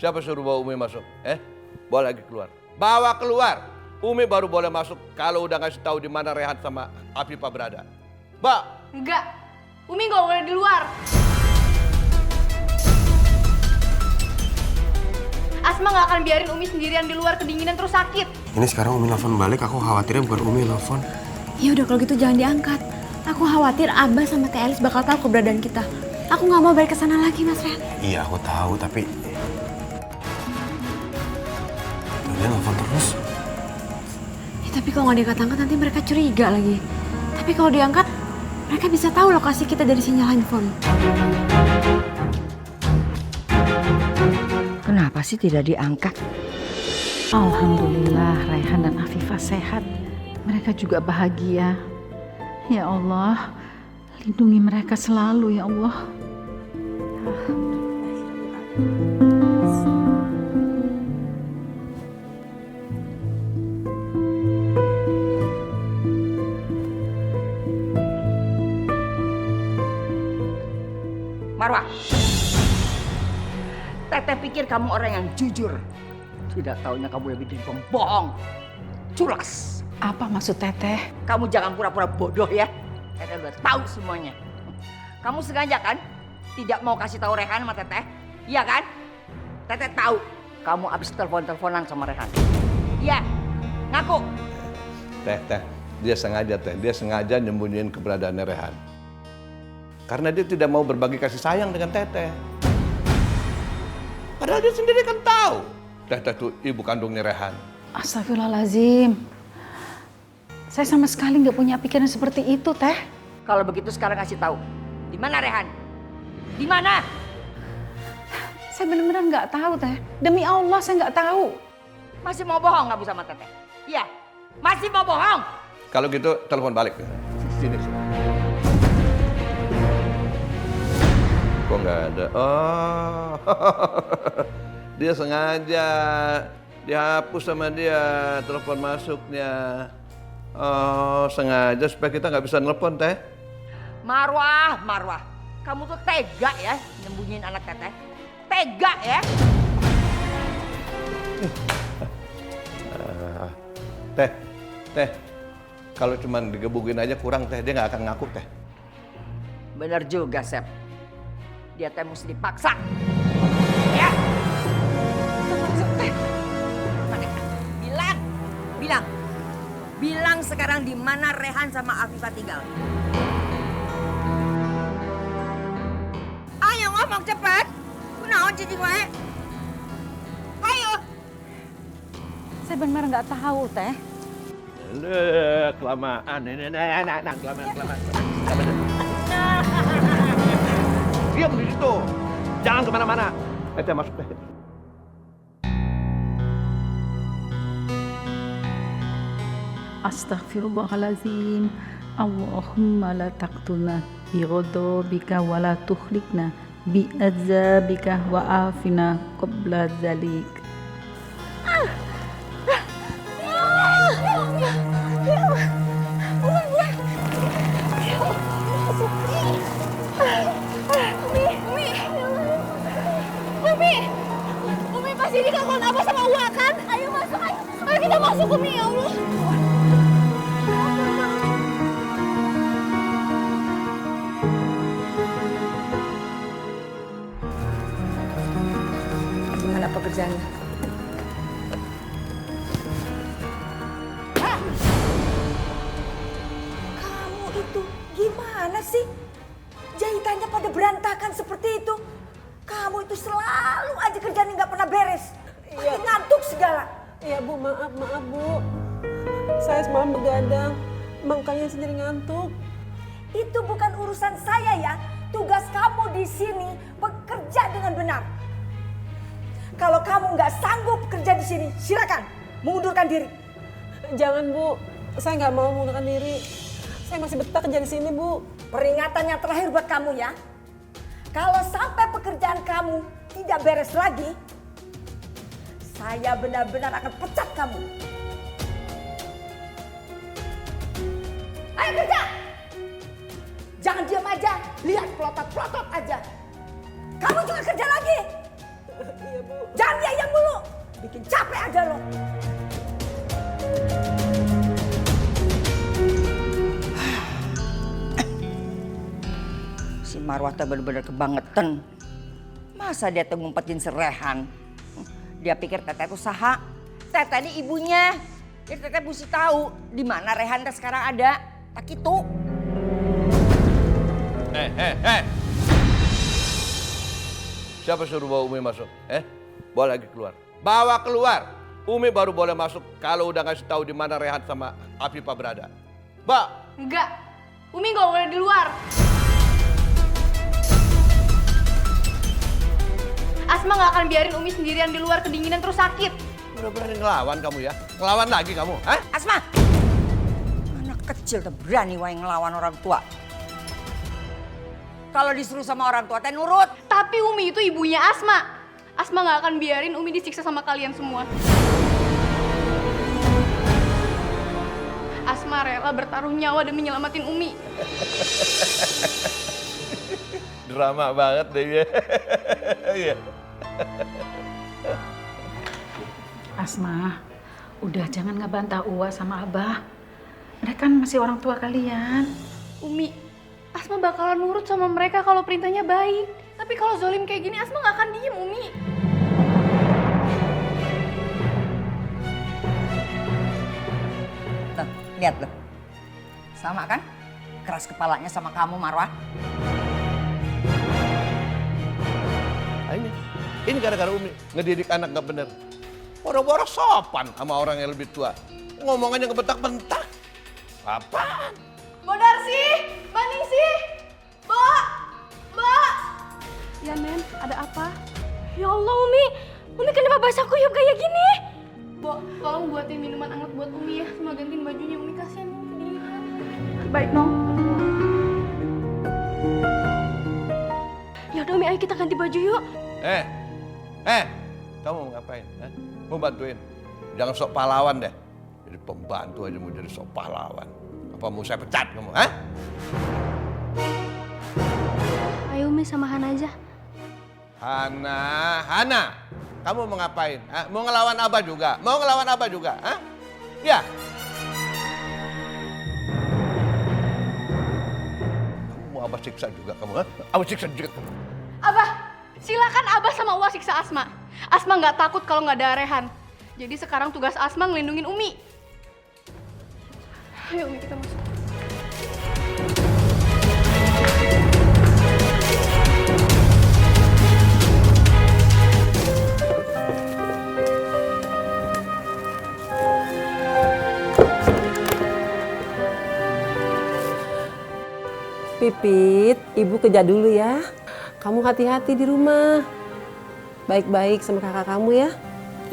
Siapa suruh bawa Umi masuk? Bawa lagi keluar. Bawa keluar. Umi baru boleh masuk kalau udah ngasih tahu di mana Rehan sama Afifah berada. Mbak. Enggak. Umi nggak boleh di luar. Asma nggak akan biarin Umi sendirian di luar kedinginan terus sakit. Ini sekarang Umi nelfon balik, aku khawatirnya bukan Umi nelfon. Ya udah kalau gitu jangan diangkat. Aku khawatir Abah sama Teh Elis bakal tahu keberadaan kita. Aku nggak mau balik ke sana lagi, Mas Rehan. Iya, aku tahu, tapi dia nelfon terus. Ya, tapi kalau nggak diangkat-angkat nanti mereka curiga lagi. Tapi kalau diangkat, mereka bisa tahu lokasi kita dari sinyal handphone. Kenapa sih tidak diangkat? Alhamdulillah Raihan dan Afifah sehat. Mereka juga bahagia. Ya Allah, lindungi mereka selalu ya Allah. Marwah, Teteh pikir kamu orang yang jujur. Tidak taunya kamu lebih dari pembohong. Culas. Apa maksud Teteh? Kamu jangan pura-pura bodoh ya. Teteh udah tahu semuanya. Kamu sengaja kan tidak mau kasih tahu Rehan sama Teteh? Iya kan? Teteh tahu kamu habis telepon-teleponan sama Rehan. Iya, ngaku. Teh, dia sengaja nyembunyiin keberadaannya Rehan. Karena dia tidak mau berbagi kasih sayang dengan Teteh. Padahal dia sendiri kan tahu Teteh tuh ibu kandungnya Rehan. Astagfirullahaladzim. Saya sama sekali nggak punya pikiran seperti itu, Teh. Kalau begitu sekarang kasih tahu. Di mana Rehan? Di mana? Saya benar-benar nggak tahu, Teh. Demi Allah saya nggak tahu. Masih mau bohong kamu sama Teteh? Iya, masih mau bohong? Kalau gitu telepon balik. Sini. Kok nggak ada? Oh, dia sengaja dihapus sama dia telepon masuknya. Oh, sengaja supaya kita nggak bisa nelpon, Teh. Marwah, kamu tuh tega ya nyembunyiin anak Teteh. Tega ya? Teh, kalau cuma digebukin aja kurang, Teh. Dia nggak akan ngaku, Teh. Bener juga, Sep. Dia teh mesti dipaksa. Ya. Bilang sekarang di mana Rehan sama Afifah tinggal. Ayo ngomong cepat. Kunaon cicing wae. Ayo. Saya benar-benar nggak tahu, Teh. Kelamaan. Kelamaan. Diam di situ. Jangan kemana-mana. Teh, masuk, Teh. Astaghfirullahaladzim. Allahumma la taqtulna bi ghadabika wa la tuhlikna bi azabika wa afina qabla zalik. Umi pasti dikakon Abah sama Uwa kan? Ayo masuk, ayo. Ayo kita masuk, Umi, ya Allah. Gimana pekerjaannya? Kamu itu gimana sih? Jahitannya pada berantakan seperti itu. Kamu itu selalu aja kerjaan nggak pernah beres. Iya. Ngantuk segala. Iya Bu, maaf Bu. Saya semalam begadang, makanya sendiri ngantuk. Itu bukan urusan saya ya. Tugas kamu di sini bekerja dengan benar. Kalau kamu nggak sanggup kerja di sini, silakan mengundurkan diri. Jangan Bu, saya nggak mau mengundurkan diri. Saya masih betah kerja di sini Bu. Peringatan yang terakhir buat kamu ya. Kalau sampai pekerjaan kamu tidak beres lagi, saya benar-benar akan pecat kamu. Ayo kerja! Jangan diam aja, lihat pelotot-pelotot aja. Kamu juga kerja lagi. Iya Bu. Jangan Bikin capek aja lo. Si Marwah teh bener-bener kebangetan. Masa dia tuh ngumpetin serehan? Dia pikir Teteh itu saha. Teteh ini ibunya. Jadi Teteh mesti tahu di mana Rehan teh sekarang ada. Tak gitu. Siapa suruh bawa Umi masuk? Bawa lagi keluar. Bawa keluar. Umi baru boleh masuk kalau udah ngasih tahu di mana Rehan sama Afifah berada. Enggak. Umi nggak boleh di luar. Asma nggak akan biarin Umi sendirian di luar kedinginan terus sakit. Udah berani ngelawan kamu ya? Ngelawan lagi kamu, hah? Asma! Anak kecil tuh berani wae ngelawan orang tua. Kalau disuruh sama orang tua teh nurut. Tapi Umi itu ibunya Asma. Asma nggak akan biarin Umi disiksa sama kalian semua. Asma rela bertaruh nyawa demi nyelamatin Umi. Drama banget deh ya. Iya. Asma, udah jangan ngebantah Uwa sama Abah. Mereka kan masih orang tua kalian. Umi, Asma bakalan nurut sama mereka kalau perintahnya baik. Tapi kalau zolim kayak gini, Asma nggak akan diem, Umi. Tuh, lihat loh. Sama kan? Keras kepalanya sama kamu, Marwah. Ini gara-gara Umi ngedidik anak gak bener. Boro-boro sopan sama orang yang lebih tua. Ngomongannya kebentak-bentak. Apaan? Mbak Darsi, Mbak Ningsih, Mbak. Ya men, ada apa? Ya Allah Umi kenapa basah kuyup kayak gini? Mbak, tolong buatin minuman hangat buat Umi ya, sama gantiin bajunya Umi, kasihan Umi kedinginan. Baik, Nong. Ya udah Umi, ayo kita ganti baju yuk. Kamu mau ngapain? Mau bantuin? Jangan sok pahlawan deh. Jadi pembantu aja mau jadi sok pahlawan. Apa mau saya pecat kamu? Ayo Umi sama Hana aja. Hana, kamu mau ngapain? Mau ngelawan Abah juga? Mau ngelawan Abah juga? Ya. Kamu mau Abah siksa juga kamu? Abah siksa juga kamu. Abah, silakan Abah sama Uwa siksa Asma. Asma nggak takut kalau nggak ada Rehan. Jadi sekarang tugas Asma ngelindungin Umi. Ayo Umi kita masuk. Pipit, Ibu kerja dulu ya. Kamu hati-hati di rumah. Baik-baik sama kakak kamu ya.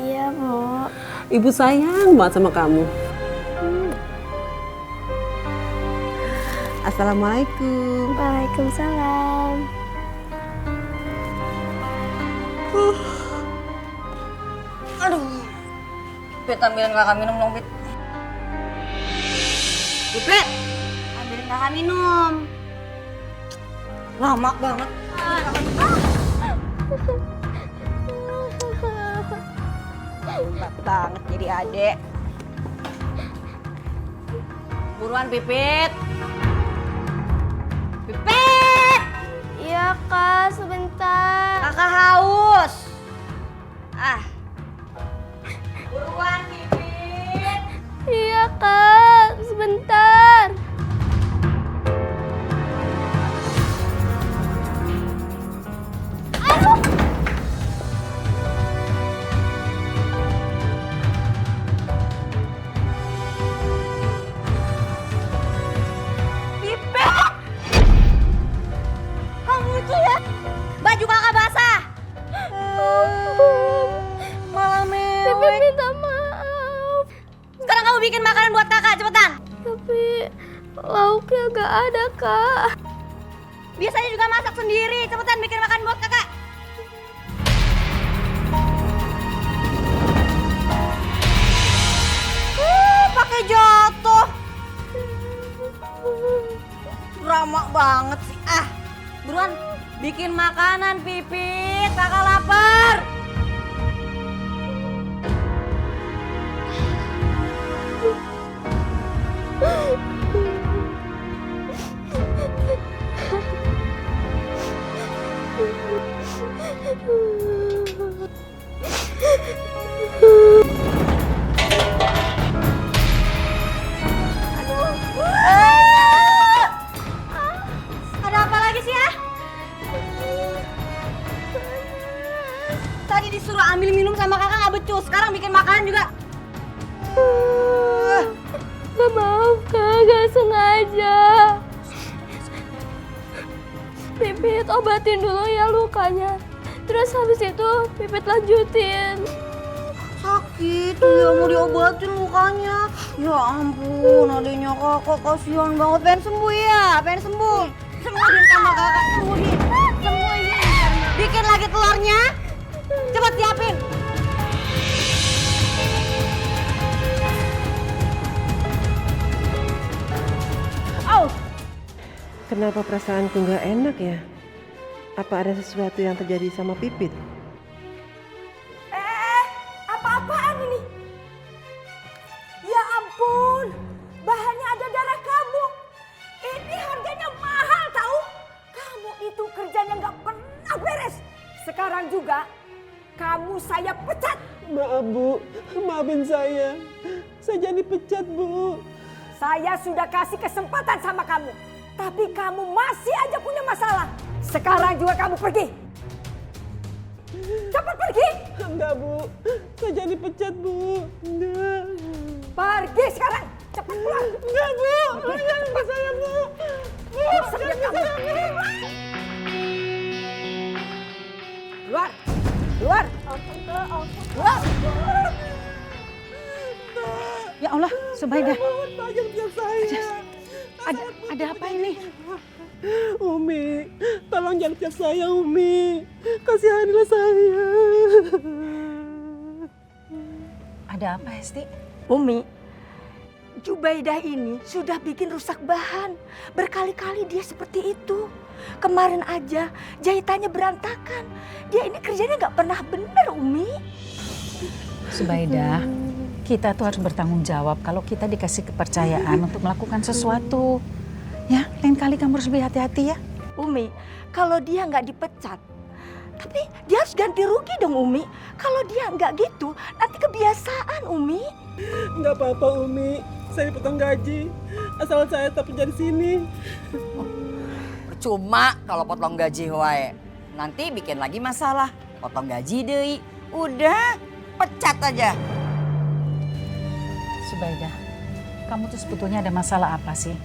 Iya, Bu. Ibu sayang banget sama kamu. Assalamualaikum. Waalaikumsalam. Aduh. Pipit ambilin kakak minum dong, Pit. Pipit! Ambilin kakak minum. Lama banget. Hebat banget jadi adek. Buruan Pipit. Pipit! Iya, Kak, sebentar. Kakak haus. Buruan Pipit. Iya, Kak, sebentar. Baju kakak basah. Malah mewek. Pipit minta maaf. Sekarang kamu bikin makanan buat kakak, cepetan. Tapi lauknya gak ada, Kak. Biasanya juga masak sendiri, cepetan bikin makan buat kakak. Pakai jatuh. Drama banget sih. Buruan bikin makanan Pipit, kakak lapar. Maaf Kak, gak sengaja. Pipit obatin dulu ya lukanya. Terus habis itu Pipit lanjutin. Sakit, ya mau diobatin lukanya. Ya ampun, adanya kakak kasihan banget. Pengen sembuh ya, pengen sembuh. Sembuhin sama kakak, sembuhin. Bikin lagi telurnya. Cepat siapin. Kenapa perasaanku nggak enak ya? Apa ada sesuatu yang terjadi sama Pipit? Apa-apaan ini? Ya ampun, bahannya ada darah kamu. Ini harganya mahal tahu. Kamu itu kerjanya nggak pernah beres. Sekarang juga kamu saya pecat. Maaf Bu, maafin saya. Saya jadi pecat Bu. Saya sudah kasih kesempatan sama kamu. Tapi kamu masih aja punya masalah. Sekarang juga kamu pergi. Cepat pergi. Enggak Bu, saya jadi pecat Bu. Enggak. Pergi sekarang. Cepat pulang. Enggak Bu, jangan ke saya Bu. Bu, Saya kamu. Keluar. Keluar. Keluar. Ya Allah, Subaidah. mohon Pak, jangan pecat saya. Ada apa ini? Umi, tolong jangan pecat saya Umi. Kasihanilah saya. Ada apa, Hesti? Umi, Jubaidah ini sudah bikin rusak bahan. Berkali-kali dia seperti itu. Kemarin aja jahitannya berantakan. Dia ini kerjanya nggak pernah benar, Umi. Subaidah, kita tuh harus bertanggung jawab kalau kita dikasih kepercayaan untuk melakukan sesuatu. Ya, lain kali kamu harus lebih hati-hati ya. Umi, kalau dia nggak dipecat, tapi dia harus ganti rugi dong, Umi. Kalau dia nggak gitu, nanti kebiasaan, Umi. Enggak apa-apa Umi, saya dipotong gaji. Asal saya tetap kerja di sini. Percuma kalau potong gaji wae. Nanti bikin lagi masalah. Potong gaji deui. Udah, pecat aja. Subaidah, kamu tuh sebetulnya ada masalah apa sih?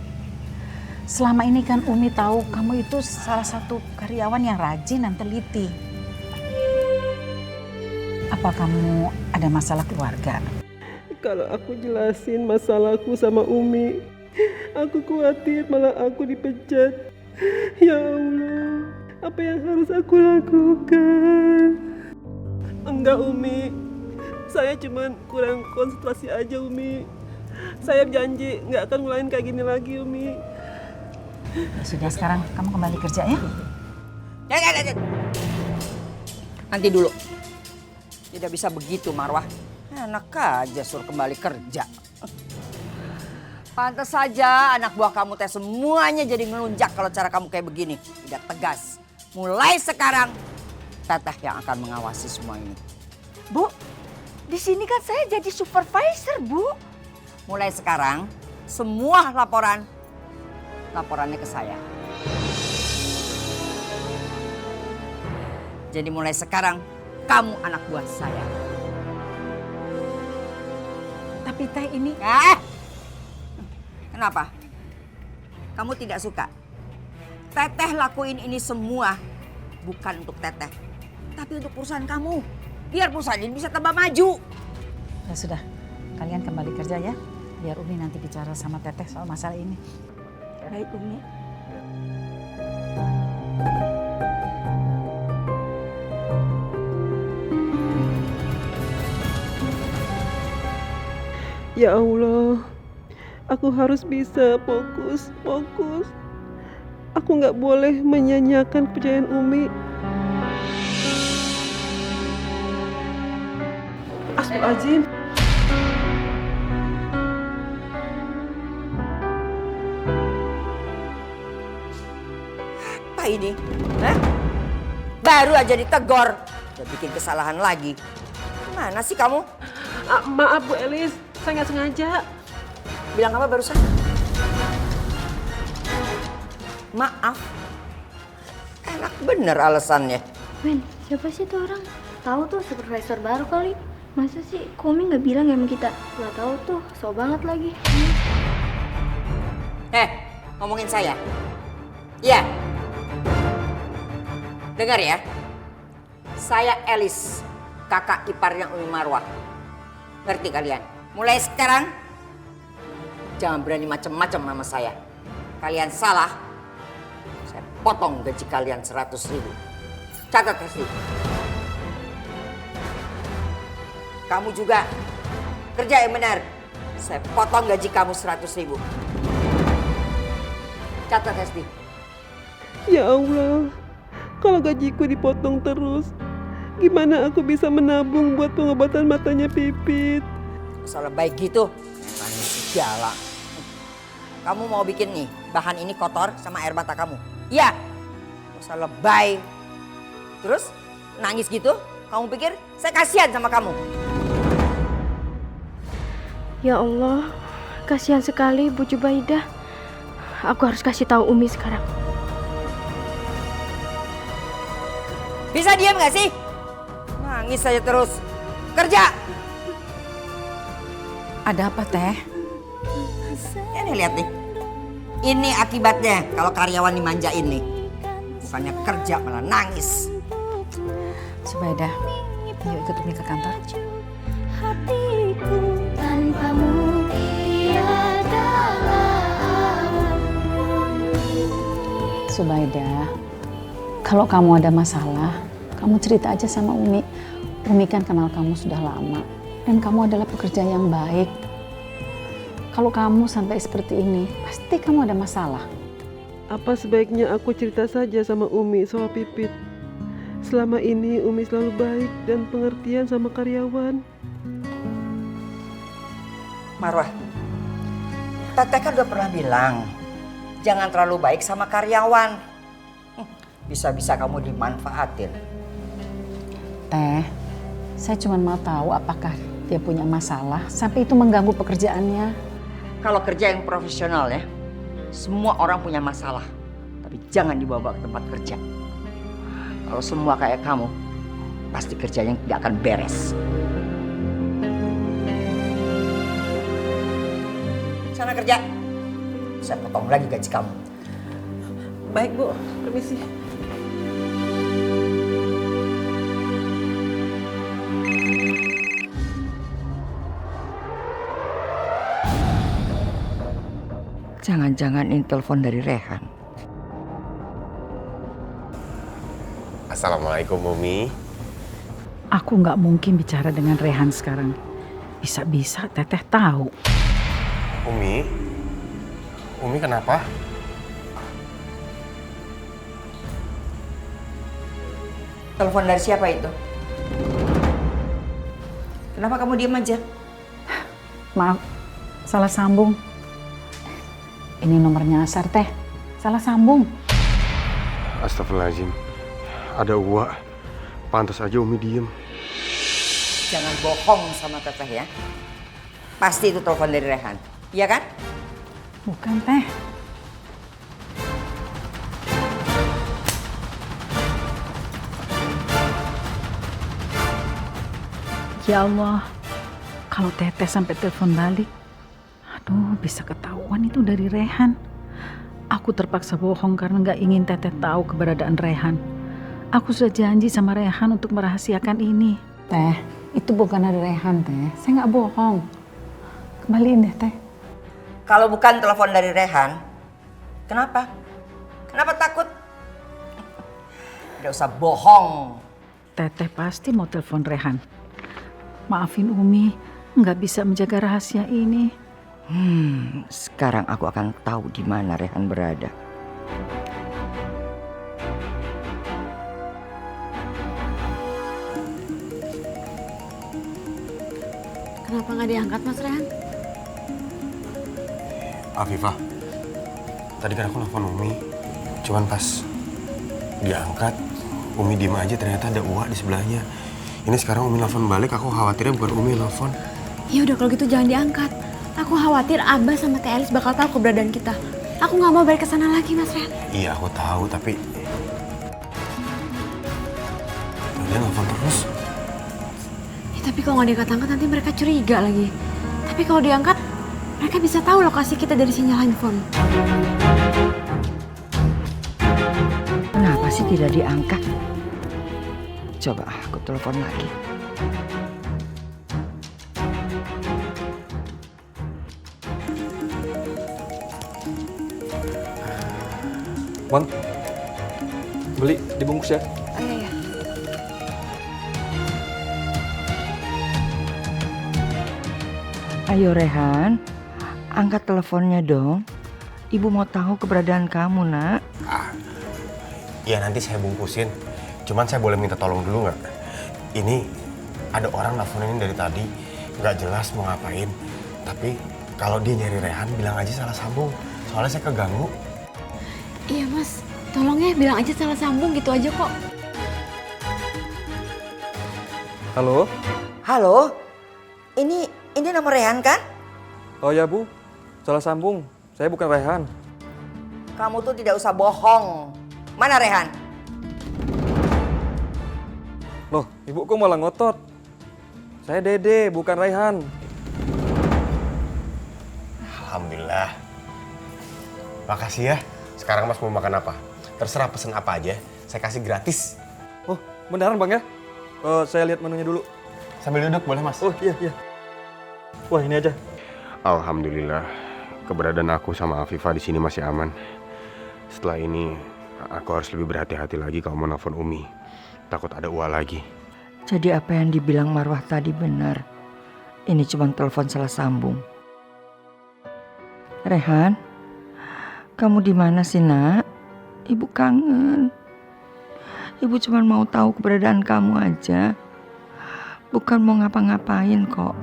Selama ini kan Umi tahu kamu itu salah satu karyawan yang rajin dan teliti. Apa kamu ada masalah keluarga? Kalau aku jelasin masalahku sama Umi, aku khawatir malah aku dipecat. Ya Allah, apa yang harus aku lakukan? Enggak Umi, saya cuman kurang konsentrasi aja Umi. Saya janji nggak akan ngulain kayak gini lagi Umi. Ya sudah, sekarang kamu kembali kerja ya. Nanti dulu. Tidak bisa begitu Marwah. Enak aja suruh kembali kerja. Pantas saja anak buah kamu teh semuanya jadi ngelunjak kalau cara kamu kayak begini. Tidak tegas. Mulai sekarang Teteh yang akan mengawasi semua ini. Bu, di sini kan saya jadi supervisor, Bu. Mulai sekarang semua laporannya ke saya. Jadi mulai sekarang kamu anak buah saya. Tapi Teh ini... Kenapa? Kamu tidak suka? Teteh lakuin ini semua bukan untuk Teteh, tapi untuk perusahaan kamu. Biar perusahaan ini bisa tambah maju. Ya sudah, kalian kembali kerja ya. Biar Umi nanti bicara sama Teteh soal masalah ini. Baik, Umi. Ya Allah, aku harus bisa fokus. Aku nggak boleh menyanyiakan kepercayaan Umi. Astagfirullahaladzim. Apa ini? Hah? Baru aja ditegor, udah bikin kesalahan lagi. Mana sih kamu? Maaf Bu Elis, saya nggak sengaja. Bilang apa barusan? Maaf. Enak bener alasannya. Men, siapa sih tuh orang? Tahu tuh supervisor baru kali. Masa sih Komi nggak bilang ya sama kita? Nggak tahu tuh, so banget lagi. ngomongin saya. Iya. Dengar ya. Saya Elis, kakak iparnya Umi Marwah. Ngerti kalian? Mulai sekarang, jangan berani macam-macam sama saya. Kalian salah, saya potong gaji kalian 100.000. Catat Hesti. Kamu juga kerja yang benar. Saya potong gaji kamu 100.000. Catat Hesti. Ya Allah, kalau gajiku dipotong terus, gimana aku bisa menabung buat pengobatan matanya Pipit? Salah baik gitu. Tanya segala. Kamu mau bikin nih, bahan ini kotor sama air mata kamu. Iya. Salah baik. Terus nangis gitu, kamu pikir saya kasihan sama kamu? Ya Allah, kasihan sekali Bu Jubaidah. Aku harus kasih tahu Umi sekarang. Bisa diam gak sih? Nangis saja terus. Kerja! Ada apa, Teh? Ini lihat nih. Ini akibatnya kalau karyawan dimanjain nih. Bukannya kerja malah nangis. Subaidah, yuk ikut Umi ke kantor. Hatiku tanpamu tiadalah. Subaidah, kalau kamu ada masalah, kamu cerita aja sama Umi. Umi kan kenal kamu sudah lama. Dan kamu adalah pekerja yang baik. Kalau kamu sampai seperti ini, pasti kamu ada masalah. Apa sebaiknya aku cerita saja sama Umi soal Pipit? Selama ini Umi selalu baik dan pengertian sama karyawan. Marwah, Teteh kan udah pernah bilang, jangan terlalu baik sama karyawan. Bisa-bisa kamu dimanfaatin. Teh, saya cuma mau tahu apakah dia punya masalah sampai itu mengganggu pekerjaannya. Kalau kerja yang profesional ya, semua orang punya masalah. Tapi jangan dibawa ke tempat kerja. Kalau semua kayak kamu, pasti kerjanya tidak akan beres. Sana kerja. Saya potong lagi gaji kamu. Baik Bu, permisi. Jangan-jangan ini telepon dari Rehan. Assalamualaikum Umi. Aku nggak mungkin bicara dengan Rehan sekarang. Bisa-bisa Teteh tahu. Umi kenapa? Telepon dari siapa itu? Kenapa kamu diam aja? Maaf, salah sambung. Ini nomornya Asar, Teh. Salah sambung. Astagfirullahaladzim. Ada uak. Pantas aja Umi diem. Jangan bohong sama Teteh ya. Pasti itu telepon dari Rehan. Iya kan? Bukan, Teh. Ya Allah, kalau Teteh sampai telepon balik, aduh bisa ketahuan itu dari Rehan. Aku terpaksa bohong karena nggak ingin Teteh tahu keberadaan Rehan. Aku sudah janji sama Rehan untuk merahasiakan ini. Teh, itu bukan dari Rehan, Teh. Saya nggak bohong. Kembaliin deh, Teh. Kalau bukan telepon dari Rehan, kenapa? Kenapa takut? Tidak usah bohong. Teteh pasti mau telepon Rehan. Maafin Umi, nggak bisa menjaga rahasia ini. Sekarang aku akan tahu di mana Rehan berada. Kenapa nggak diangkat Mas Rehan? Afifah, tadi kan aku nelfon Umi. Cuman pas diangkat, Umi diem aja, ternyata ada uak di sebelahnya. Ini sekarang Umi nelfon balik, aku khawatirnya bukan Umi nelfon. Ya udah kalau gitu jangan diangkat. Aku khawatir Abah sama Teh Elis bakal tahu keberadaan kita. Aku nggak mau balik ke sana lagi, Mas Rehan. Iya, aku tahu, tapi dia nelfon terus. Ya, tapi kalau nggak diangkat-angkat nanti mereka curiga lagi. Tapi kalau diangkat, mereka bisa tahu lokasi kita dari sinyal handphone. Kenapa sih tidak diangkat? Coba aku telepon lagi. Bang, beli dibungkus ya. Iya. Ayo Rehan, angkat teleponnya dong. Ibu mau tahu keberadaan kamu, Nak. Ya nanti saya bungkusin. Cuman saya boleh minta tolong dulu nggak? Ini ada orang nelfonin dari tadi, nggak jelas mau ngapain. Tapi kalau dia nyari Rehan, bilang aja salah sambung. Soalnya saya keganggu. Iya mas, tolong ya bilang aja salah sambung gitu aja kok. Halo? Halo, ini nama Rehan kan? Oh ya Bu, salah sambung. Saya bukan Rehan. Kamu tuh tidak usah bohong. Mana Rehan? Loh, Ibu kok malah ngotot? Saya Dede, bukan Rehan. Alhamdulillah. Makasih ya. Sekarang Mas mau makan apa? Terserah pesen apa aja. Saya kasih gratis. Oh, beneran Bang ya? Saya lihat menunya dulu. Sambil duduk boleh Mas? Oh iya. Wah ini aja. Alhamdulillah. Keberadaan aku sama Afifah di sini masih aman. Setelah ini aku harus lebih berhati-hati lagi kalau mau nelfon Umi. Takut ada ulah lagi. Jadi apa yang dibilang Marwah tadi benar. Ini cuma telepon salah sambung. Rehan, kamu di mana sih, Nak? Ibu kangen. Ibu cuma mau tahu keberadaan kamu aja. Bukan mau ngapa-ngapain kok.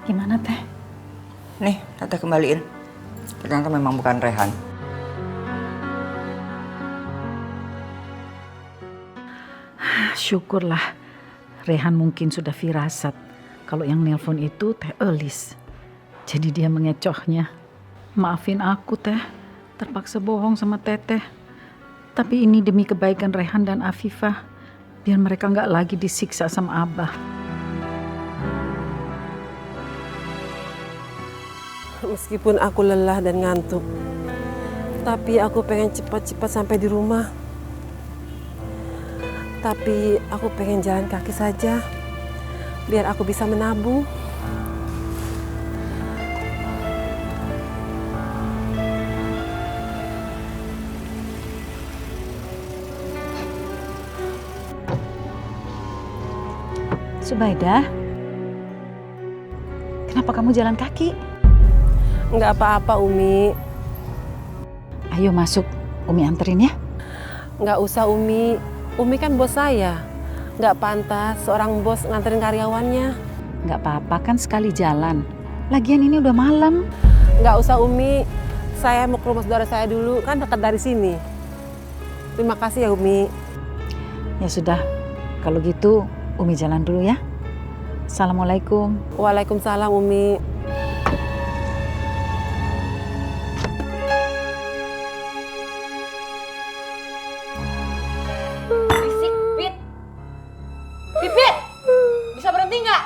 Gimana teh? Nih, Tante kembaliin. Ternyata memang bukan Rehan. Syukurlah Rehan mungkin sudah firasat kalau yang nelpon itu Teh Elis. Jadi dia mengecohnya. Maafin aku Teh, terpaksa bohong sama Teteh. Tapi ini demi kebaikan Rehan dan Afifah, biar mereka nggak lagi disiksa sama Abah. Meskipun aku lelah dan ngantuk, tapi aku pengen cepat-cepat sampai di rumah. Tapi aku pengen jalan kaki saja, biar aku bisa menabung. Subaidah, kenapa kamu jalan kaki? Nggak apa-apa, Umi. Ayo masuk, Umi anterin ya. Nggak usah, Umi. Umi kan bos saya. Nggak pantas seorang bos nganterin karyawannya. Nggak apa-apa kan sekali jalan. Lagian ini udah malam. Nggak usah, Umi. Saya mau ke rumah saudara saya dulu, kan dekat dari sini. Terima kasih ya, Umi. Ya sudah, kalau gitu Umi jalan dulu ya. Assalamualaikum. Waalaikumsalam, Umi. Berisik, Pit. Pipit, bisa berhenti nggak?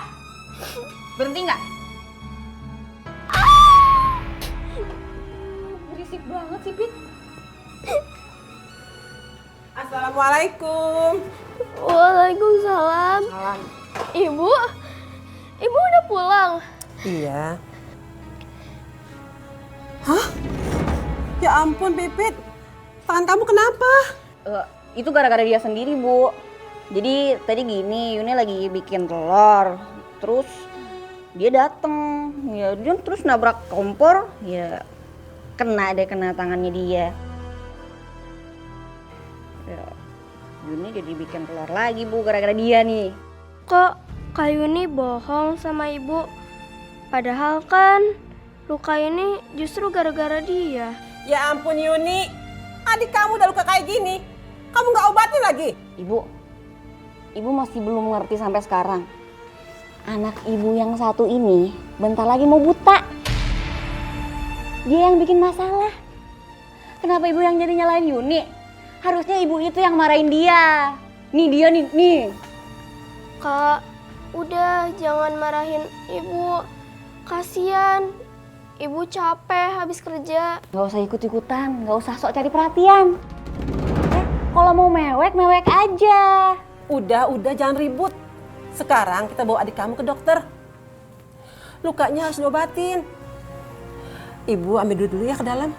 Berhenti nggak? Berisik banget sih, Pit. Assalamualaikum. Waalaikumsalam. Ibu udah pulang? Iya. Hah? Ya ampun, Pipit. Tangan kamu kenapa? Itu gara-gara dia sendiri, Bu. Jadi tadi gini, Yuni lagi bikin telur. Terus dia dateng. Ya, dia terus nabrak kompor. Ya kena tangannya dia. Ya, Yuni jadi bikin telur lagi, Bu, gara-gara dia nih. Kok Kak Yuni bohong sama ibu? Padahal kan luka ini justru gara-gara dia. Ya ampun, Yuni. Adik kamu udah luka kayak gini. Kamu nggak obatin lagi? Ibu masih belum ngerti sampai sekarang. Anak ibu yang satu ini bentar lagi mau buta. Dia yang bikin masalah. Kenapa ibu yang jadi nyalain Yuni? Harusnya ibu itu yang marahin dia. Nih dia nih. Kak, udah jangan marahin ibu. Kasian, ibu capek habis kerja. Nggak usah ikut-ikutan, nggak usah sok cari perhatian. Kalau mau mewek, mewek aja. Udah, jangan ribut. Sekarang kita bawa adik kamu ke dokter. Lukanya harus diobatin. Ibu ambil dulu ya ke dalam.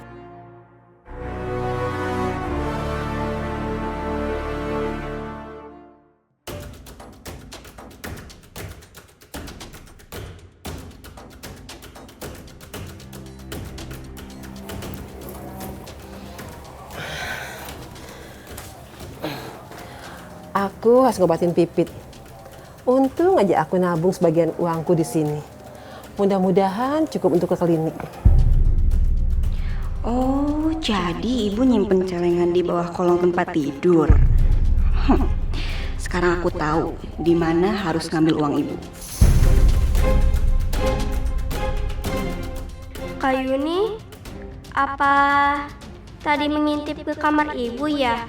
Aku harus ngobatin Pipit. Untung aja aku nabung sebagian uangku di sini. Mudah-mudahan cukup untuk ke klinik. Oh, jadi ibu nyimpen celengan di bawah kolong tempat tidur. Sekarang aku tahu di mana harus ngambil uang ibu. Kak Yuni, apa tadi mengintip ke kamar ibu ya?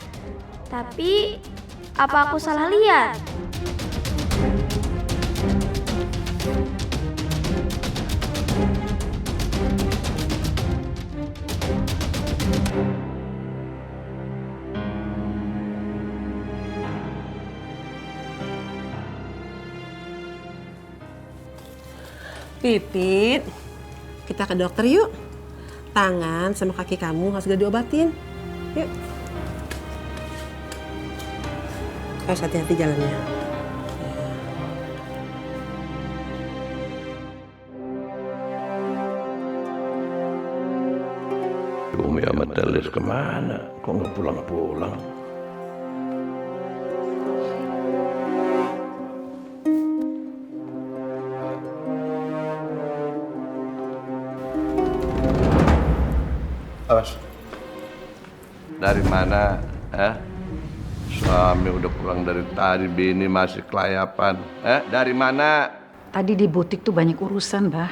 Tapi apa aku salah lihat? Pipit, kita ke dokter yuk. Tangan sama kaki kamu harus segera diobatin. Yuk. Harus hati-hati jalannya. Umi sama Telis kemana? Kok nggak pulang-pulang? Awas. Dari mana? Suami udah pulang dari tadi, bini masih kelayapan. Dari mana? Tadi di butik tuh banyak urusan, Bah.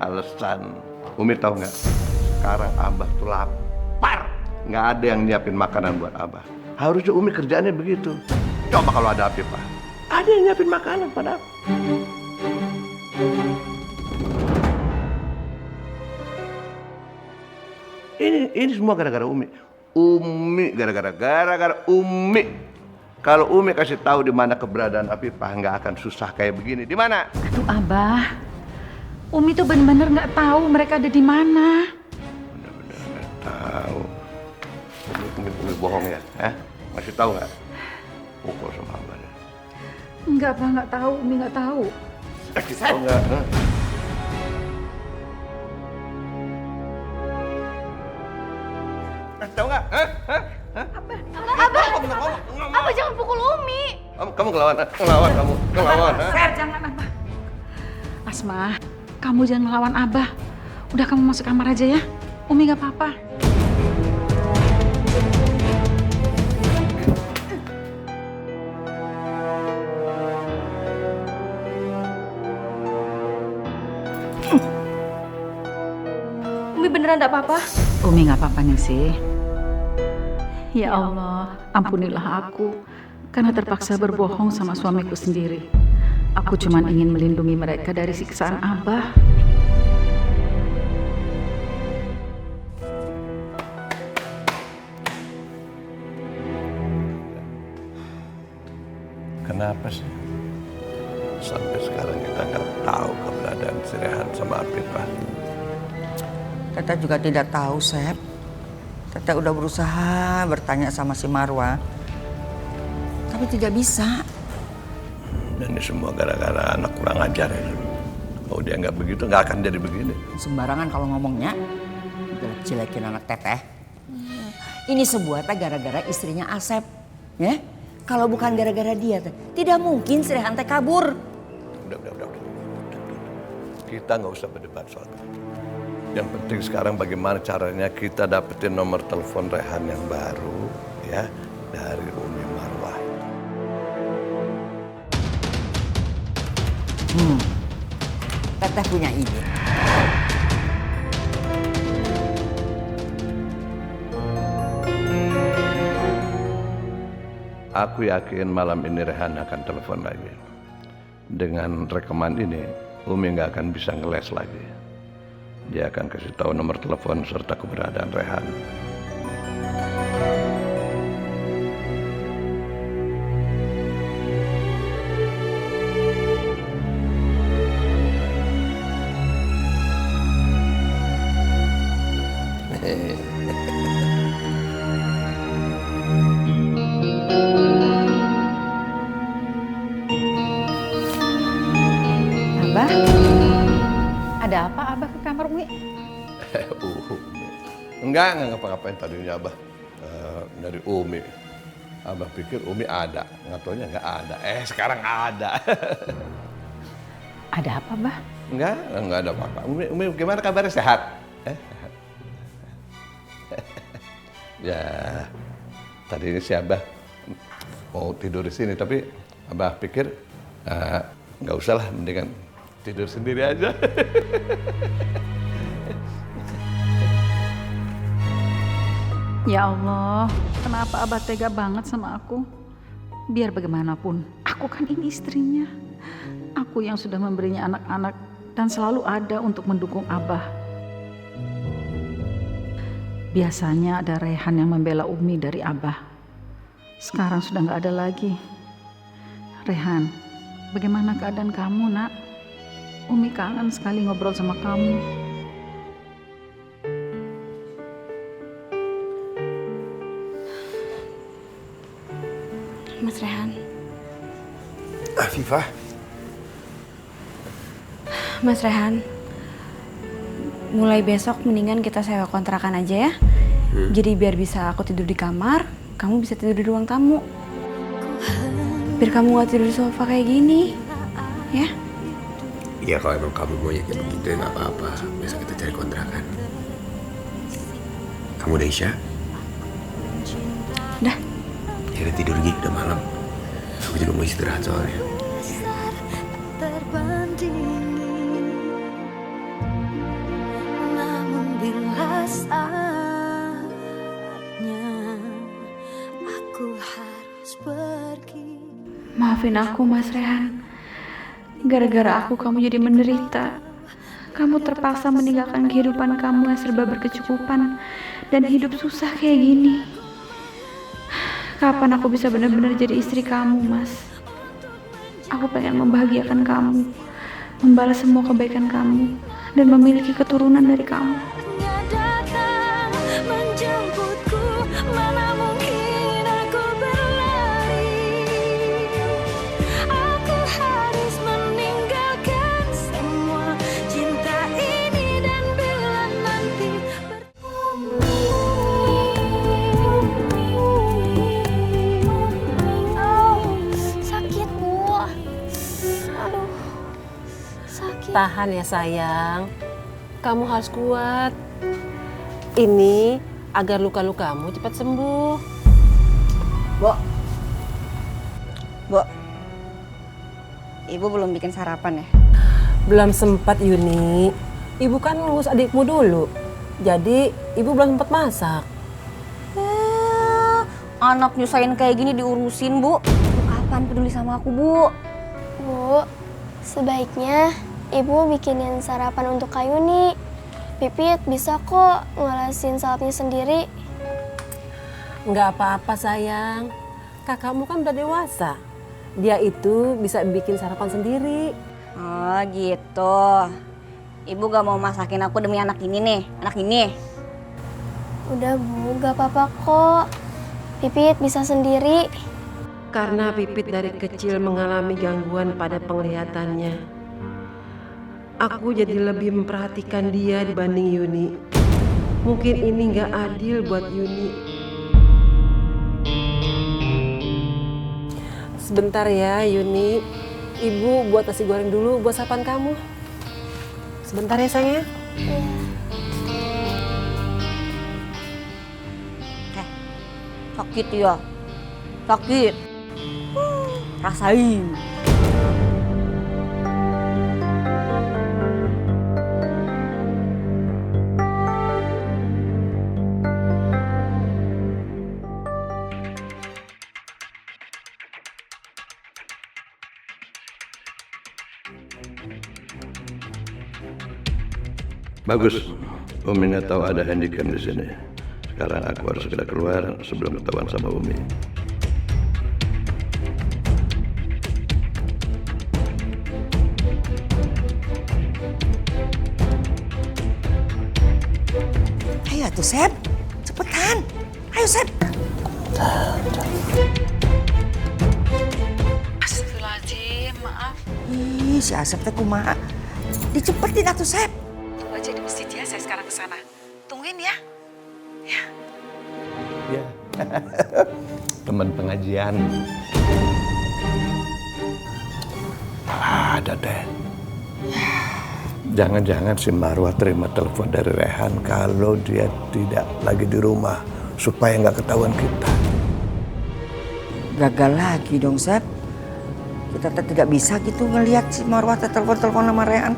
Alasan. Umi tahu nggak? Sekarang Abah tuh lapar. Nggak ada yang nyiapin makanan buat Abah. Harusnya Umi kerjaannya begitu. Coba kalau ada Afifah. Ada yang nyiapin makanan pada Abah. Ini semua gara-gara Umi. Gara-gara Umi. Kalau Umi kasih tahu di mana keberadaan Afifah, nggak akan susah kayak begini. Di mana? Aduh, Abah. Umi tuh bener-bener nggak tahu mereka ada di mana. Bener-bener nggak tahu. Umi bohong ya? Masih tahu nggak? Pukul sama Abah. Enggak, Bah, nggak tahu. Umi nggak tahu. Tahu nggak? Tahu nggak? Abah jangan pukul Umi. Kamu ngelawan kamu. Ngelawan. Jangan, Abah. Asma, kamu jangan ngelawan Abah. Udah, kamu masuk kamar aja ya. Umi nggak apa-apa. Umi beneran enggak apa-apa? Umi nggak apa-apa nih sih. Ya Allah, ampunilah aku karena terpaksa berbohong sama suamiku sendiri. Aku cuma ingin melindungi mereka dari siksaan Abah. Kenapa sih? Sampai sekarang kita nggak tahu keberadaan si Rehan sama Afifah. Teteh juga tidak tahu, Sep. Teteh udah berusaha bertanya sama si Marwa, tapi tidak bisa. Dan ini semua gara-gara anak kurang ajar ya. Kalau dia nggak begitu, nggak akan jadi begini. Sembarangan kalau ngomongnya, jelek-jelekin anak Teteh. Ini sebuah teh gara-gara istrinya Asep, ya? Kalau bukan gara-gara dia, teh, tidak mungkin si Rehan teh kabur. Udah. Kita nggak usah berdebat soal itu. Yang penting sekarang bagaimana caranya kita dapetin nomor telepon Rehan yang baru, ya, dari Umi Marwah. Teteh punya ide. Aku yakin malam ini Rehan akan telepon lagi. Dengan rekaman ini, Umi nggak akan bisa ngeles lagi. Dia akan kasih tahu nomor telepon serta keberadaan Rehan. Abah, ada apa Abah ke kamar Umi? Enggak ngapa-ngapain tadinya Abah dari Umi. Abah pikir Umi ada, nggak taunya nggak ada. Sekarang ada. Ada apa, Bah? Enggak ada apa-apa. Umi gimana kabarnya, sehat? Ya, tadi ini si Abah mau tidur di sini, tapi Abah pikir nggak usah lah, mendingan tidur sendiri aja. Ya Allah, kenapa Abah tega banget sama aku? Biar bagaimanapun, aku kan ini istrinya. Aku yang sudah memberinya anak-anak dan selalu ada untuk mendukung Abah. Biasanya ada Rehan yang membela Umi dari Abah. Sekarang sudah nggak ada lagi. Rehan, bagaimana keadaan kamu, Nak? Umi kangen sekali ngobrol sama kamu. Mas Rehan. Afifah. Mas Rehan, mulai besok mendingan kita sewa kontrakan aja ya. Jadi biar bisa aku tidur di kamar, kamu bisa tidur di ruang tamu. Biar kamu gak tidur di sofa kayak gini, ya? Iya, kalau emang kamu mau kayak begitu ya nggak apa-apa. Besok kita cari kontrakan. Kamu udah Isya? Udah. Ya udah tidur Gi, udah malam. Aku juga mau istirahat soalnya. Namun bila saatnya aku harus pergi. Maafin aku, Mas Rehan. Gara-gara aku kamu jadi menderita. Kamu terpaksa meninggalkan kehidupan kamu yang serba berkecukupan dan hidup susah kayak gini. Kapan aku bisa benar-benar jadi istri kamu, Mas? Aku pengen membahagiakan kamu, membalas semua kebaikan kamu, dan memiliki keturunan dari kamu. Datang menjemputku, mana mungkin aku berlari. Aku harus meninggalkan semua cinta ini, dan bila nanti Sakit, Bu. Aduh, sakit. Tahan ya sayang, kamu harus kuat. Ini agar luka-lukamu cepat sembuh. Bu, Ibu belum bikin sarapan ya? Belum sempat Yuni, Ibu kan ngurus adikmu dulu. Jadi Ibu belum sempat masak. Anak nyusahin kayak gini diurusin, Bu. Kapan peduli sama aku, Bu? Bu, sebaiknya Ibu bikinin sarapan untuk Kak Yuni. Pipit bisa kok ngelesin salepnya sendiri. Nggak apa-apa sayang, kakakmu kan udah dewasa. Dia itu bisa bikin sarapan sendiri. Oh gitu. Ibu gak mau masakin aku demi anak ini nih, anak ini. Udah Bu, gak apa-apa kok. Pipit bisa sendiri. Karena Pipit dari kecil mengalami gangguan pada penglihatannya, aku jadi lebih memperhatikan dia dibanding Yuni. Mungkin ini nggak adil buat Yuni. Sebentar ya Yuni, Ibu buat nasi goreng dulu buat sarapan kamu. Sebentar ya sayang ya. Sakit ya, sakit. Rasain. Bagus. Umi nggak tahu ada handycam di sini. Sekarang aku harus segera keluar sebelum ketahuan sama Umi. Ayo tuh Sep, cepetan. Ayo Sep. Astagfirullahaladzim, maaf. Ih, si Asep teh kumaha. Dicepetin atuh Sep. Tunggu aja di masjid ya, saya sekarang ke sana. Tungguin ya. Ya. Teman pengajian. Ada teh. Jangan-jangan si Marwah terima telepon dari Rehan kalau dia tidak lagi di rumah supaya nggak ketahuan kita. Gagal lagi dong Sep. Kita teh tidak bisa gitu ngelihat si Marwah teh telepon-telepon sama Rehan.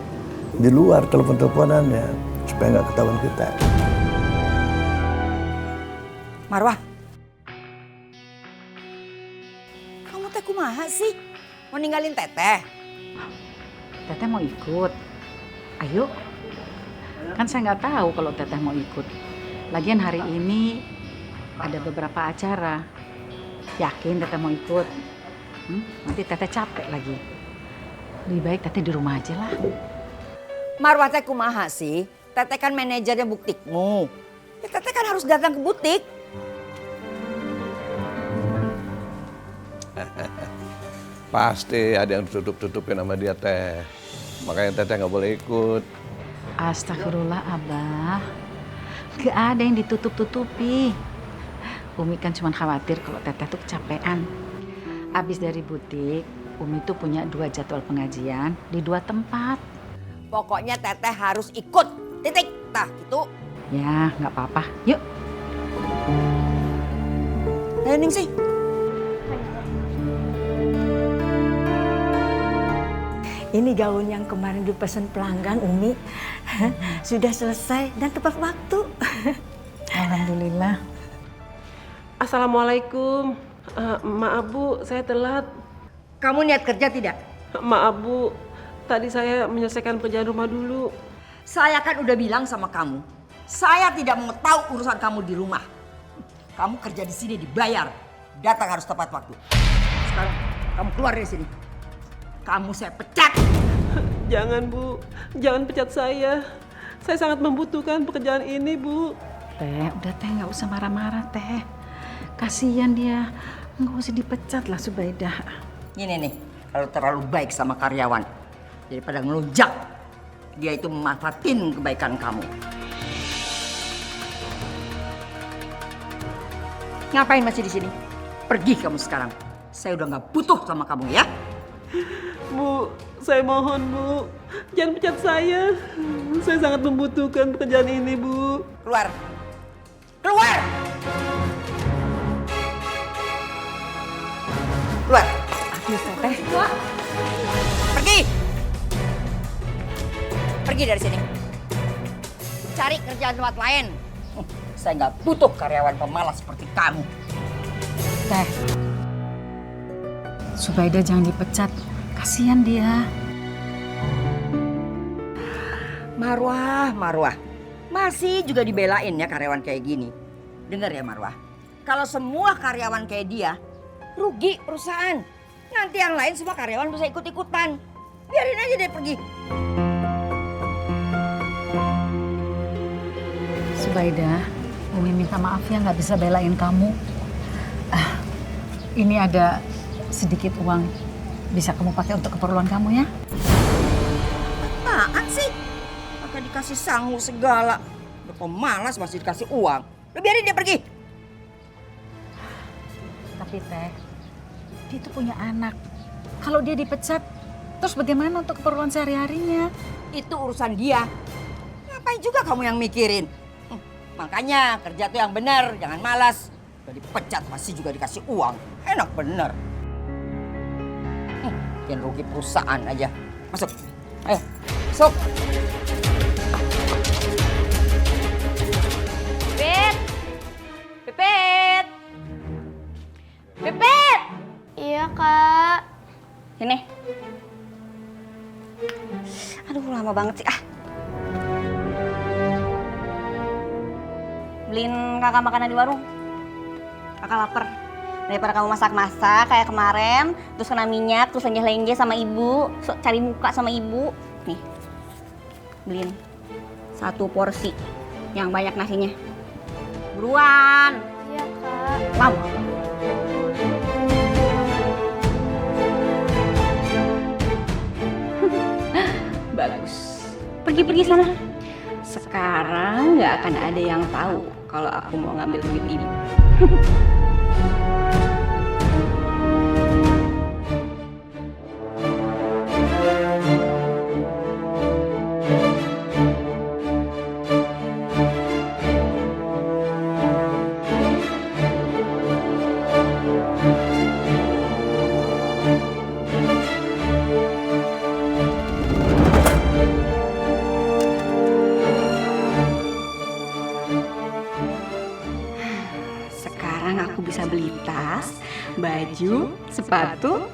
Di luar telepon-teleponannya supaya nggak ketahuan kita. Marwah. Kamu teh kumaha sih? Mau ninggalin Teteh? Teteh mau ikut. Ayo. Kan saya nggak tahu kalau Teteh mau ikut. Lagian hari ini ada beberapa acara. Yakin Teteh mau ikut? Nanti Teteh capek lagi. Lebih baik Teteh di rumah aja lah. Marwah teh kumaha sih? Teteh kan manajernya Butikmu. Ya, Teteh kan harus datang ke butik. Pasti ada yang tutup-tutupin sama dia teh. Makanya Teteh nggak boleh ikut. Astagfirullah Abah. Gak ada yang ditutup-tutupi. Umi kan cuma khawatir kalau Teteh tuh kecapean. Abis dari butik, Umi tuh punya 2 jadwal pengajian di 2 tempat. Pokoknya Teteh harus ikut. Titik. Tah gitu. Ya, nggak apa-apa. Yuk. Ayo Ningsih. Ini gaun yang kemarin dipesan pelanggan Umi. Sudah selesai dan tepat waktu. Alhamdulillah. Assalamualaikum. Maaf Bu, saya telat. Kamu niat kerja tidak? Maaf Bu, tadi saya menyelesaikan pekerjaan rumah dulu. Saya kan udah bilang sama kamu, saya tidak mau tahu urusan kamu di rumah. Kamu kerja di sini dibayar, datang harus tepat waktu. Sekarang kamu keluar dari sini. Kamu saya pecat. Jangan Bu, jangan pecat saya. Saya sangat membutuhkan pekerjaan ini Bu. Teh, udah Teh nggak usah marah-marah Teh. Kasihan dia, nggak usah dipecat lah Subaidah. Ini nih, kalau terlalu baik sama karyawan, daripada ngelunjak, dia itu memanfaatin kebaikan kamu. Ngapain masih di sini? Pergi kamu sekarang. Saya udah nggak butuh sama kamu ya. Bu, saya mohon Bu, jangan pecat saya. Saya sangat membutuhkan pekerjaan ini Bu. Keluar. Keluar! Keluar! Aduh Teteh. Pergi! Pergi dari sini. Cari kerjaan tempat lain. Saya nggak butuh karyawan pemalas seperti kamu. Teh, Subaidah jangan dipecat. Kasihan dia. Marwah. Masih juga dibelain ya karyawan kayak gini. Dengar ya Marwah. Kalau semua karyawan kayak dia, rugi perusahaan. Nanti yang lain semua karyawan bisa ikut-ikutan. Biarin aja dia pergi. Subaidah, Umi minta maaf ya nggak bisa belain kamu. Ini ada sedikit uang. Bisa kamu pakai untuk keperluan kamu ya? Apaan sih? Pakai dikasih sangu segala. Udah pemalas masih dikasih uang. Udah biarin dia pergi. Tapi Teh, dia itu punya anak. Kalau dia dipecat, terus bagaimana untuk keperluan sehari-harinya? Itu urusan dia. Ngapain juga kamu yang mikirin? Makanya kerja tuh yang benar, jangan malas. Udah dipecat masih juga dikasih uang. Enak bener. Bikin rugi perusahaan aja. Masuk. Ayo, masuk. Pipit! Pipit! Pipit! Iya, Kak. Sini. Aduh, lama banget sih. beliin kakak makanan di warung. Kakak lapar. Daripada kamu masak-masak kayak kemarin, terus kena minyak, terus lenggeh-lenggeh sama ibu, cari muka sama ibu. Nih, beliin 1 porsi yang banyak nasinya. Buruan. Iya, Kak. Mau. Bagus. Pergi-pergi sana. Sekarang nggak akan ada yang tahu kalau aku mau ngambil duit ibu. Sekarang aku bisa beli tas, baju, sepatu.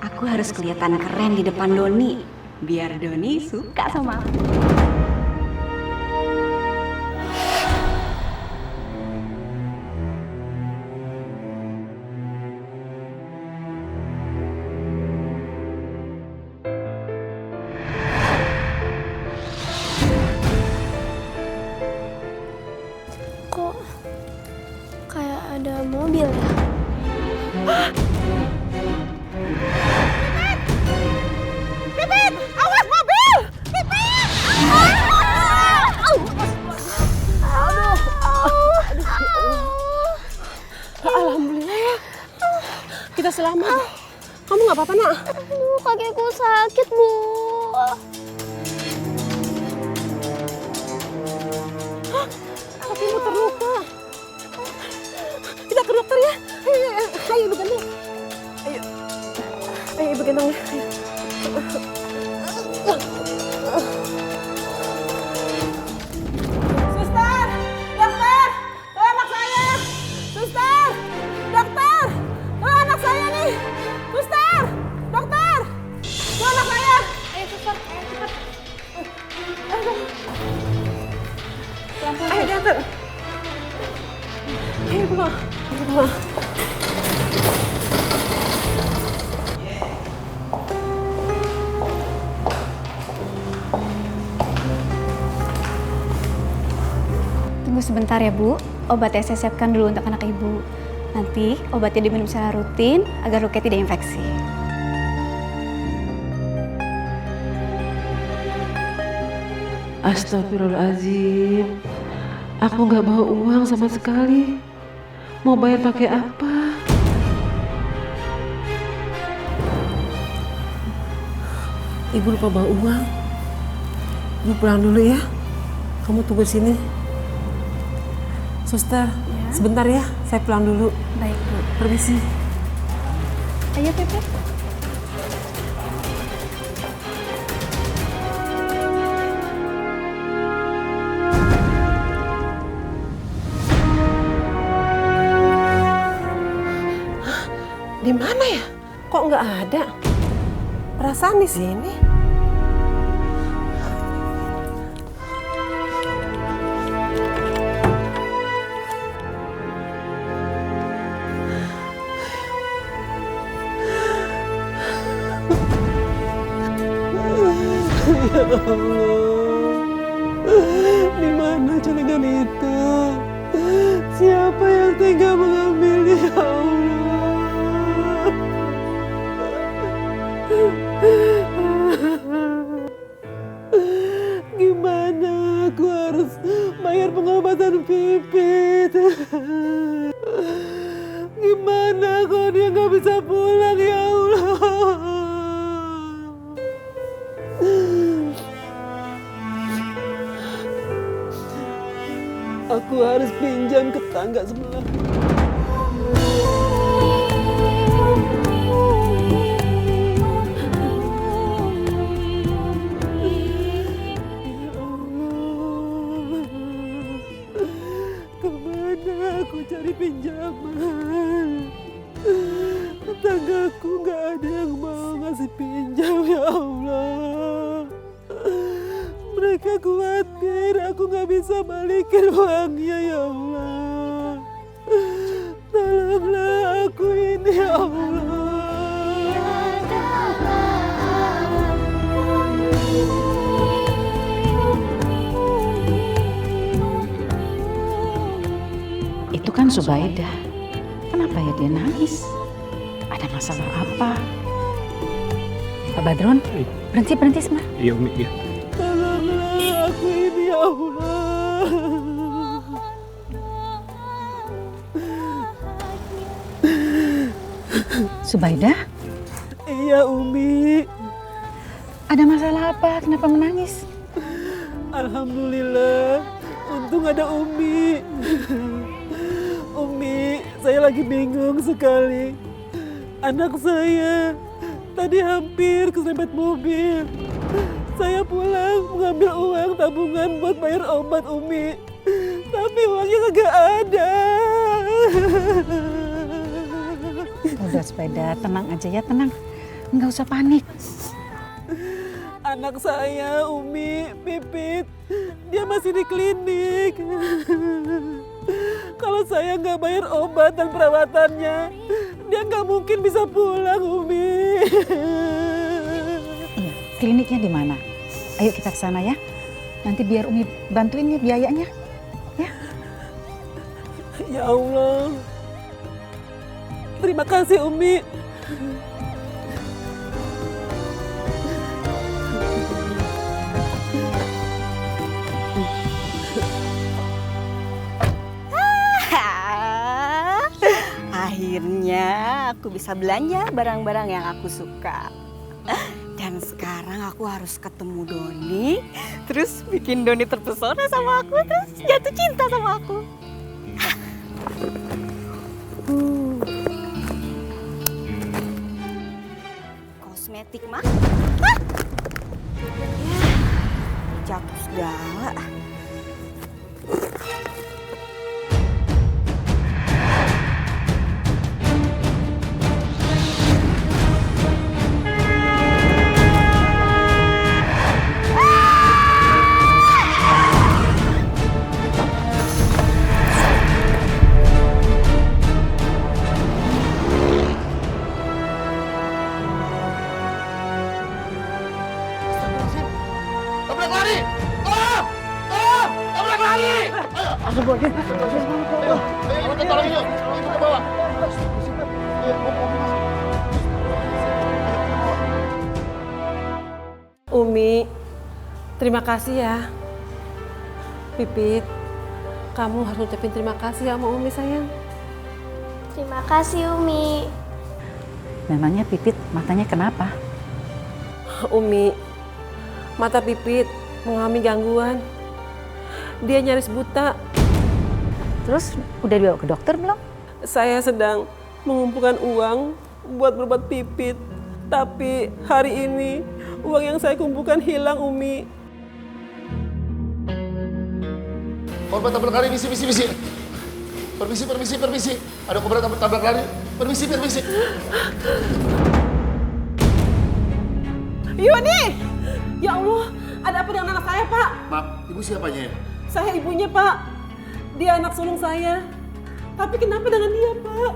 Aku harus kelihatan keren di depan Doni, biar Doni suka sama aku. Kok kayak ada mobil ya? Pipit! Awas mobil! Pipit! Aduh. Alhamdulillah ya. Kita selamat. Kamu nggak apa-apa, Nak? Aduh, kakiku sakit, Bu. Kakimu terluka. Kita ke dokter ya. Ayo Ibu gendong. Ayo Ibu gendong ya. Suster! Dokter! Tuh anak saya! Suster! Dokter! Tuh anak saya nih! Suster! Dokter! Tuh anak saya! Ayo suster, ayo cepat. Ayo diantar. Ayo pulang. Ayo pulang. Tunggu sebentar ya Bu, obatnya saya siapkan dulu untuk anak Ibu. Nanti obatnya diminum secara rutin agar Rukia tidak infeksi. Astagfirullahaladzim. Aku nggak bawa uang sama sekali. Mau bayar pakai apa? Ibu lupa bawa uang. Ibu pulang dulu ya. Kamu tunggu sini. Suster, sebentar ya. Saya pulang dulu. Baik Bu. Permisi. Ayo Pipit. Di mana ya? Kok nggak ada? Perasaan di sini. Ya Allah, di mana celengan itu? Siapa yang tega mengambilnya, ya Allah? Gimana aku harus bayar pengobatan Pipit? Gimana kalau dia nggak bisa pulang, ya Allah? Aku harus pinjam ke tangga sebelah. Kemana aku cari pinjaman? Tetanggaku nggak ada yang mau ngasih pinjam, ya Allah. Mereka khawatir aku nggak bisa balikin uangnya ya Allah. Tolonglah aku ini ya Allah. Itu kan Subaidah. Kenapa ya dia nangis? Ada masalah apa? Pak Badrun, berhenti sebentar. Iya Umi, iya. Tolonglah aku ini ya Allah. Subaidah, Iya Umi. ada masalah apa? Kenapa menangis? Alhamdulillah, untung ada Umi. Umi, saya lagi bingung sekali. Anak saya tadi hampir keserempet mobil. Saya pulang mengambil uang tabungan buat bayar obat Umi. Tapi uangnya kagak ada. Udah Subaidah, tenang aja ya, tenang. Nggak usah panik. Anak saya, Umi, Pipit, dia masih di klinik. Kalau saya nggak bayar obat dan perawatannya, dia nggak mungkin bisa pulang, Umi. Iya, kliniknya di mana? Ayo kita ke sana ya. Nanti biar Umi bantuin ya biayanya. Ya. Ya Allah. Terima kasih, Umi. Akhirnya aku bisa belanja barang-barang yang aku suka. Dan sekarang aku harus ketemu Doni, terus bikin Doni terpesona sama aku, terus jatuh cinta sama aku. Kosmetik mah? Hah? Jatuh segala. Tabrak lari! Tolong! Tolong! Tabrak lari! Ayo, kita tolong yuk. Kita bawa. Umi, terima kasih ya. Pipit, kamu harus ucapin terima kasih sama Umi sayang. Terima kasih Umi. Memangnya Pipit matanya kenapa? Umi, mata Pipit mengalami gangguan. Dia nyaris buta. Terus udah dibawa ke dokter belum? Saya sedang mengumpulkan uang buat berobat Pipit. Tapi hari ini uang yang saya kumpulkan hilang, Umi. Korban tabrak lari, misi. Permisi. Ada korban tabrak lari. Permisi. Yuni! Ya Allah, ada apa dengan anak saya, Pak? Maaf, ibu siapanya ya? Saya ibunya, Pak. Dia anak sulung saya. Tapi kenapa dengan dia, Pak?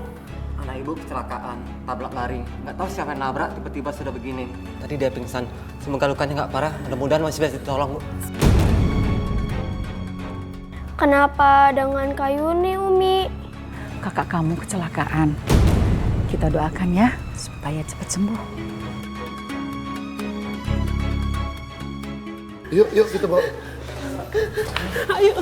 Anak ibu kecelakaan, tabrak lari. Nggak tahu siapa yang nabrak, tiba-tiba sudah begini. Tadi dia pingsan. Semoga lukanya nggak parah, mudah-mudahan masih bisa ditolong, Bu. Kenapa dengan Kak Yuni, Umi? Kakak kamu kecelakaan. Kita doakan ya supaya cepat sembuh. Yuk kita bawa. Ayo.